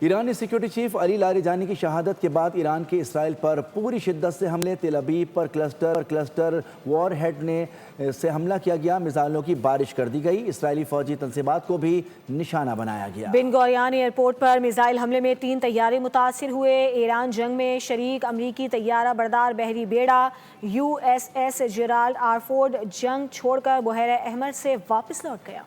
ایرانی security chief علی Larijani کی شہادت کے بعد ایران کے اسرائیل پر پوری شدت سے حملے، تل Aviv per cluster war had سے حملہ کیا گیا، میزائلوں کی بارش کر دی گئی، اسرائیلی فوجی تنصیبات کو بھی نشانہ بنایا گیا۔ بن گوریان ایئرپورٹ پر میزائل حملے میں 3 طیارے متاثر ہوئے۔ ایران جنگ میں شریک امریکی طیارہ بردار بحری بیڑا USS جیرالڈ آر فورڈ جنگ چھوڑ کر بحیرہ احمر سے واپس لوٹ گیا۔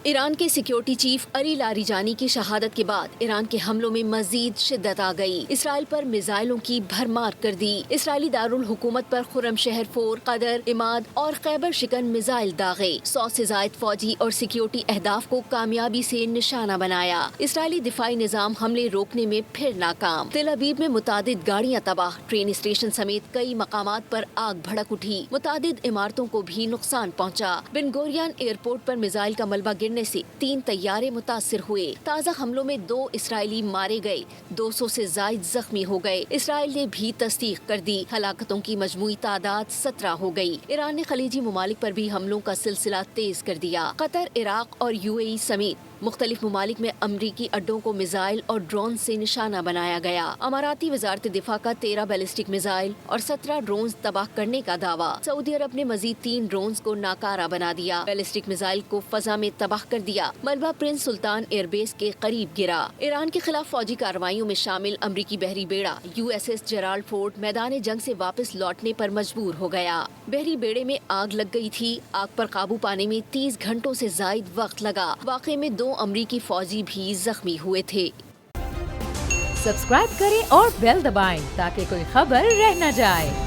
ایران کے سیکیورٹی چیف علی لاریجانی کی شہادت کے بعد ایران کے حملوں میں مزید شدت آ گئی، اسرائیل پر میزائلوں کی بھرمار کر دی۔ اسرائیلی دارالحکومت پر خرم شہر 4، قدر، عماد اور خیبر شکن میزائل داغے، 100 سے زائد فوجی اور سیکیورٹی اہداف کو کامیابی سے نشانہ بنایا۔ اسرائیلی دفاعی نظام حملے روکنے میں پھر ناکام، تل ابیب میں متعدد گاڑیاں تباہ، ٹرین اسٹیشن سمیت کئی مقامات پر آگ بھڑک اٹھی، متعدد عمارتوں کو بھی نقصان پہنچا۔ بن گوریان ایئرپورٹ پر میزائل کا ملبہ گرنے سے 3 طیارے متاثر ہوئے۔ تازہ حملوں میں 2 اسرائیلی مارے گئے، 200 سے زائد زخمی ہو گئے۔ اسرائیل نے بھی تصدیق کر دی، ہلاکتوں کی مجموعی تعداد 17 ہو گئی۔ ایران نے خلیجی ممالک پر بھی حملوں کا سلسلہ تیز کر دیا۔ قطر، عراق اور UAE سمیت مختلف ممالک میں امریکی اڈوں کو میزائل اور ڈرون سے نشانہ بنایا گیا۔ اماراتی وزارت دفاع کا 13 بیلسٹک میزائل اور 17 ڈرونز تباہ کرنے کا دعویٰ۔ سعودی عرب نے مزید 3 ڈرونز کو ناکارہ بنا دیا، بیلسٹک میزائل کو فضا میں تباہ کر دیا۔ ملبہ پرنس سلطان ایئر بیس کے قریب گرا۔ ایران کے خلاف فوجی کارروائیوں میں شامل امریکی بحری بیڑا USS جیرالڈ فورڈ میدان جنگ سے واپس لوٹنے پر مجبور ہو گیا۔ بحری بیڑے میں آگ لگ گئی تھی، آگ پر قابو پانے میں 30 گھنٹوں سے زائد وقت لگا۔ واقعے میں 2 امریکی فوجی بھی زخمی ہوئے تھے۔ سبسکرائب کریں اور بیل دبائیں تاکہ کوئی خبر رہ نہ جائے۔